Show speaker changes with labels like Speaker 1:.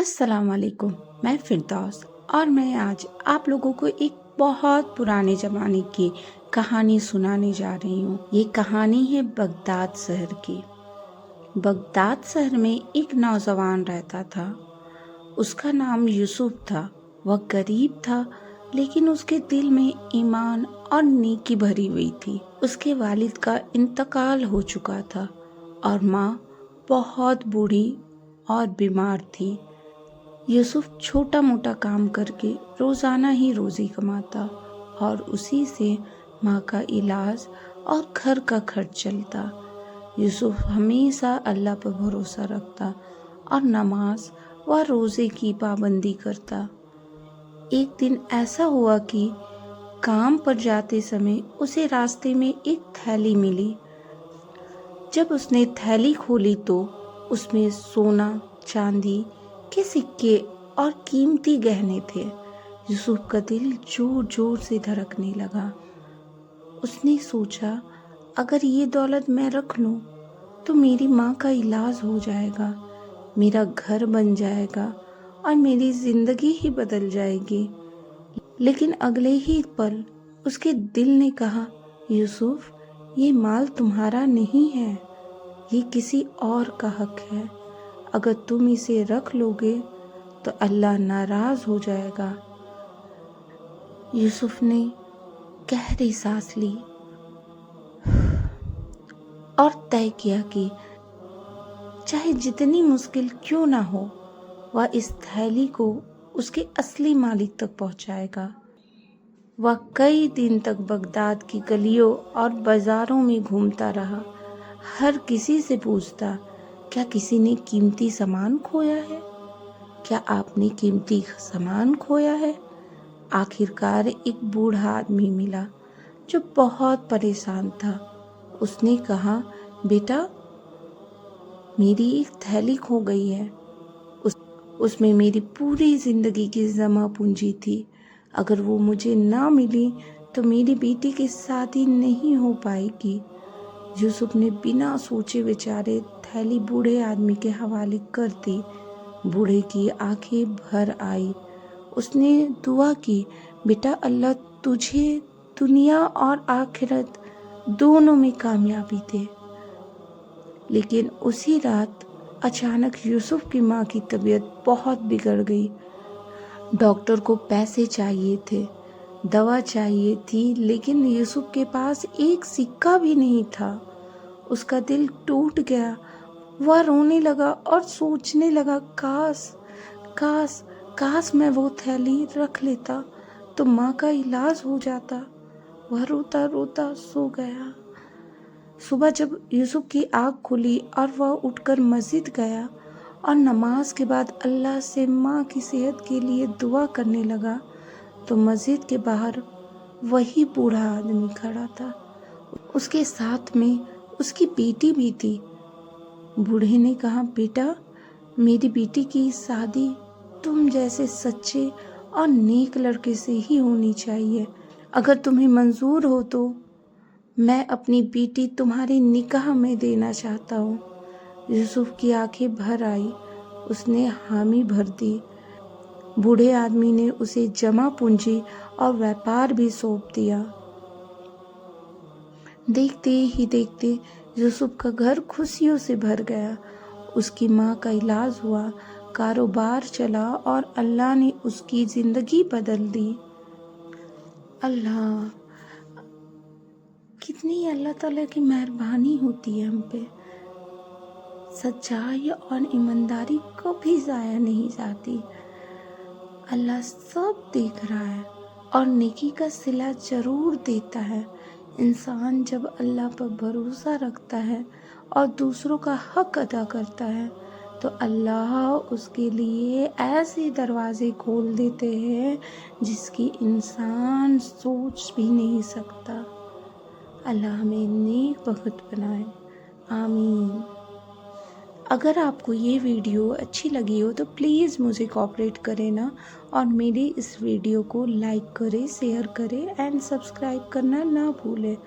Speaker 1: अस्सलाम वालेकुम। मैं फिरदौस और मैं आज आप लोगों को एक बहुत पुराने ज़माने की कहानी सुनाने जा रही हूँ। ये कहानी है बगदाद शहर की। बगदाद शहर में एक नौजवान रहता था। उसका नाम यूसुफ था। वह गरीब था, लेकिन उसके दिल में ईमान और नेकी भरी हुई थी। उसके वालिद का इंतकाल हो चुका था और माँ बहुत बूढ़ी और बीमार थी। यूसुफ छोटा मोटा काम करके रोज़ाना ही रोज़ी कमाता और उसी से माँ का इलाज और घर का खर्च चलता। यूसुफ हमेशा अल्लाह पर भरोसा रखता और नमाज व रोज़े की पाबंदी करता। एक दिन ऐसा हुआ कि काम पर जाते समय उसे रास्ते में एक थैली मिली। जब उसने थैली खोली तो उसमें सोना, चांदी के सिक्के और कीमती गहने थे। यूसुफ का दिल जोर जोर से धड़कने लगा। उसने सोचा, अगर ये दौलत मैं रख लूं तो मेरी माँ का इलाज हो जाएगा, मेरा घर बन जाएगा और मेरी जिंदगी ही बदल जाएगी। लेकिन अगले ही पल उसके दिल ने कहा, यूसुफ, ये माल तुम्हारा नहीं है, ये किसी और का हक है। अगर तुम इसे रख लोगे तो अल्लाह नाराज हो जाएगा। यूसुफ ने गहरी सांस ली और तय किया कि चाहे जितनी मुश्किल क्यों ना हो, वह इस थैली को उसके असली मालिक तक पहुंचाएगा। वह कई दिन तक बगदाद की गलियों और बाजारों में घूमता रहा। हर किसी से पूछता, क्या किसी ने कीमती सामान खोया है? क्या आपने कीमती सामान खोया है? आखिरकार एक बूढ़ा आदमी मिला जो बहुत परेशान था। उसने कहा, बेटा, मेरी एक थैली खो गई है। उसमें मेरी पूरी जिंदगी की जमा पूंजी थी। अगर वो मुझे ना मिली तो मेरी बेटी की शादी नहीं हो पाएगी। यूसुफ ने बिना सोचे विचारे थैली बूढ़े आदमी के हवाले कर दी। बूढ़े की आंखें भर आई। उसने दुआ की, बेटा, अल्लाह तुझे दुनिया और आखिरत दोनों में कामयाबी दे। लेकिन उसी रात अचानक यूसुफ की माँ की तबीयत बहुत बिगड़ गई। डॉक्टर को पैसे चाहिए थे, दवा चाहिए थी, लेकिन यूसुफ के पास एक सिक्का भी नहीं था। उसका दिल टूट गया। वह रोने लगा और सोचने लगा, काश काश काश मैं वो थैली रख लेता तो माँ का इलाज हो जाता। वह रोता रोता सो गया। सुबह जब यूसुफ की आँख खुली और वह उठकर मस्जिद गया और नमाज के बाद अल्लाह से माँ की सेहत के लिए दुआ करने लगा, तो मस्जिद के बाहर वही बूढ़ा आदमी खड़ा था। उसके साथ में उसकी बेटी भी थी। बूढ़े ने कहा, बेटा, मेरी बेटी की शादी तुम जैसे सच्चे और नेक लड़के से ही होनी चाहिए। अगर तुम्हें मंजूर हो तो मैं अपनी बेटी तुम्हारे निकाह में देना चाहता हूँ। यूसुफ की आंखें भर आई। उसने हामी भर दी। बूढ़े आदमी ने उसे जमा पूंजी और व्यापार भी सौंप दिया। देखते ही देखते यूसुफ का घर खुशियों से भर गया। उसकी माँ का इलाज हुआ, कारोबार चला और अल्लाह ने उसकी जिंदगी बदल दी। अल्लाह, कितनी अल्लाह ताला की मेहरबानी होती है हम पे। सच्चाई और ईमानदारी कभी ज़ाया नहीं जाती। अल्लाह सब देख रहा है और नेकी का सिला जरूर देता है। इंसान जब अल्लाह पर भरोसा रखता है और दूसरों का हक अदा करता है तो अल्लाह उसके लिए ऐसे दरवाजे खोल देते हैं जिसकी इंसान सोच भी नहीं सकता। अल्लाह हमें नेक बख्त बनाए, आमीन। अगर आपको ये वीडियो अच्छी लगी हो तो प्लीज़ मुझे कोऑपरेट करें ना, और मेरी इस वीडियो को लाइक करें, शेयर करें एंड सब्सक्राइब करना ना भूलें।